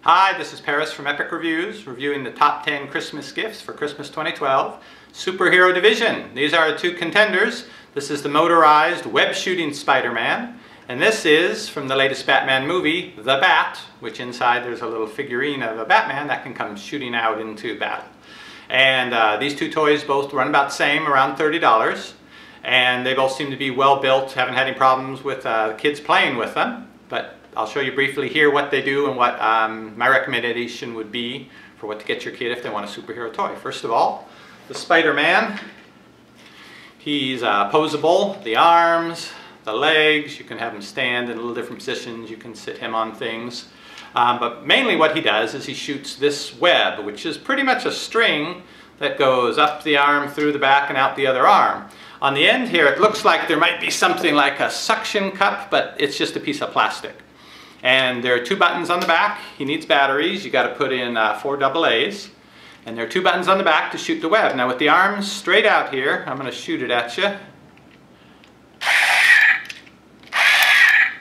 Hi, this is Paris from Epic Reviews, reviewing the top 10 Christmas gifts for Christmas 2012. Superhero Division. These are the two contenders. This is the motorized web-shooting Spider-Man, and this is from the latest Batman movie, The Bat, which inside there's a little figurine of a Batman that can come shooting out into battle. And these two toys both run about the same, around $30, and they both seem to be well built. Haven't had any problems with kids playing with them, but I'll show you briefly here what they do and what my recommendation would be for what to get your kid if they want a superhero toy. First of all, the Spider-Man. He's posable, the arms, the legs, you can have him stand in little different positions, you can sit him on things. But mainly what he does is he shoots this web, which is pretty much a string that goes up the arm, through the back, and out the other arm. On the end here, it looks like there might be something like a suction cup, but it's just a piece of plastic. And there are two buttons on the back. He needs batteries. You got to put in 4 AA's. And there are two buttons on the back to shoot the web. Now with the arms straight out here, I'm going to shoot it at you.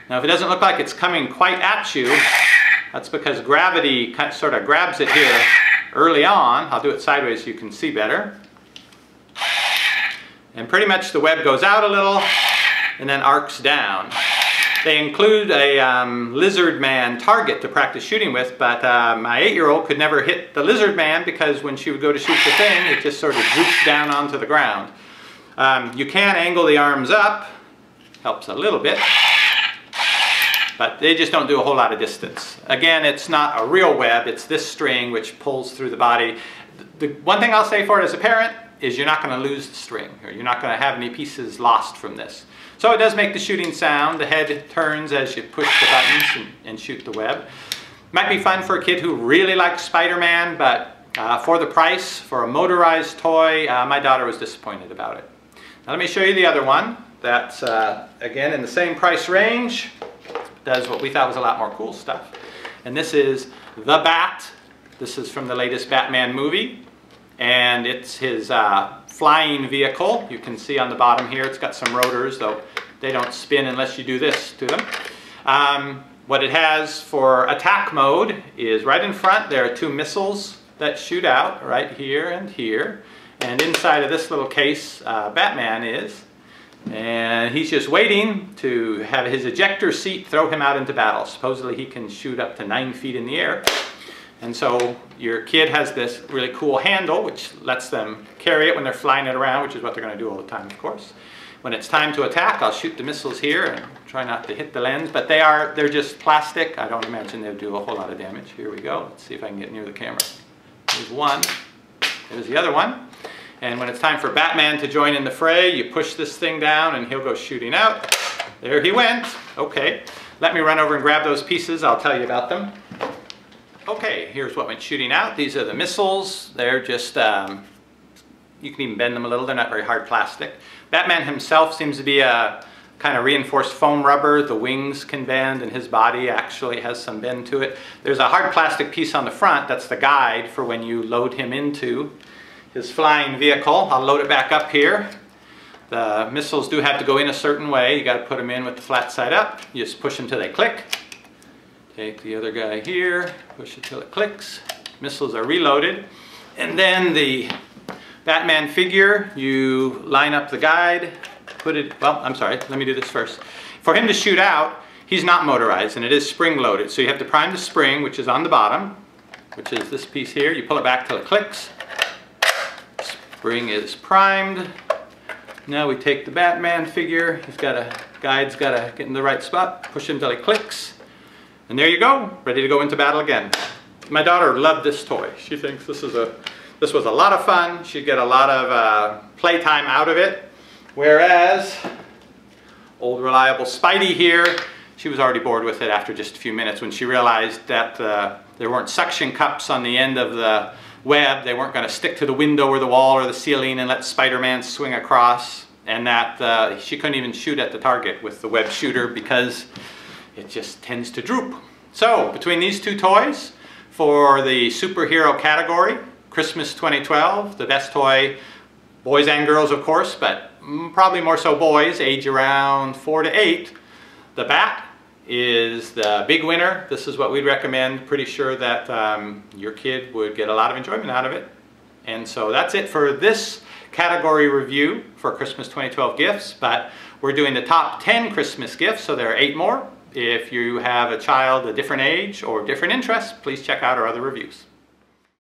Now if it doesn't look like it's coming quite at you, that's because gravity sort of grabs it here early on. I'll do it sideways so you can see better. And pretty much the web goes out a little and then arcs down. They include a lizard man target to practice shooting with, but my 8-year-old could never hit the lizard man because when she would go to shoot the thing, it just sort of droops down onto the ground. You can angle the arms up, helps a little bit, but they just don't do a whole lot of distance. Again, it's not a real web, it's this string which pulls through the body. The one thing I'll say for it as a parent is you're not going to lose the string, or you're not going to have any pieces lost from this. So it does make the shooting sound. The head turns as you push the buttons and shoot the web. Might be fun for a kid who really likes Spider-Man, but for the price, for a motorized toy, my daughter was disappointed about it. Now let me show you the other one that's, again, in the same price range. Does what we thought was a lot more cool stuff. And this is The Bat. This is from the latest Batman movie. And it's his flying vehicle. You can see on the bottom here it's got some rotors, though they don't spin unless you do this to them. What it has for attack mode is right in front there are 2 missiles that shoot out right here and here. And inside of this little case Batman is. And he's just waiting to have his ejector seat throw him out into battle. Supposedly he can shoot up to 9 feet in the air. And so your kid has this really cool handle which lets them carry it when they're flying it around, which is what they're going to do all the time, of course. When it's time to attack, I'll shoot the missiles here and try not to hit the lens, but they're just plastic. I don't imagine they'll do a whole lot of damage. Here we go. Let's see if I can get near the camera. There's one. There's the other one. And when it's time for Batman to join in the fray, you push this thing down and he'll go shooting out. There he went. Okay. Let me run over and grab those pieces. I'll tell you about them. Okay, here's what went shooting out. These are the missiles. They're just, you can even bend them a little. They're not very hard plastic. Batman himself seems to be a kind of reinforced foam rubber. The wings can bend and his body actually has some bend to it. There's a hard plastic piece on the front. That's the guide for when you load him into his flying vehicle. I'll load it back up here. The missiles do have to go in a certain way. You got to put them in with the flat side up. You just push them till they click. Take the other guy here, push it till it clicks. Missiles are reloaded. And then the Batman figure, you line up the guide, put it, well, I'm sorry, let me do this first. For him to shoot out, he's not motorized and it is spring loaded. So you have to prime the spring, which is on the bottom, which is this piece here. You pull it back till it clicks. Spring is primed. Now we take the Batman figure. He's got a, guide's got to get in the right spot, push him till he clicks. And there you go, ready to go into battle again. My daughter loved this toy. She thinks this was a lot of fun. She'd get a lot of playtime out of it. Whereas, old reliable Spidey here, she was already bored with it after just a few minutes when she realized that there weren't suction cups on the end of the web. They weren't going to stick to the window or the wall or the ceiling and let Spider-Man swing across. And that she couldn't even shoot at the target with the web shooter because it just tends to droop. So, between these two toys, for the superhero category, Christmas 2012, the best toy, boys and girls of course, but probably more so boys, age around 4 to 8, the Bat is the big winner. This is what we'd recommend. Pretty sure that your kid would get a lot of enjoyment out of it. And so that's it for this category review for Christmas 2012 gifts, but we're doing the top 10 Christmas gifts, so there are 8 more. If you have a child a different age or different interests, please check out our other reviews.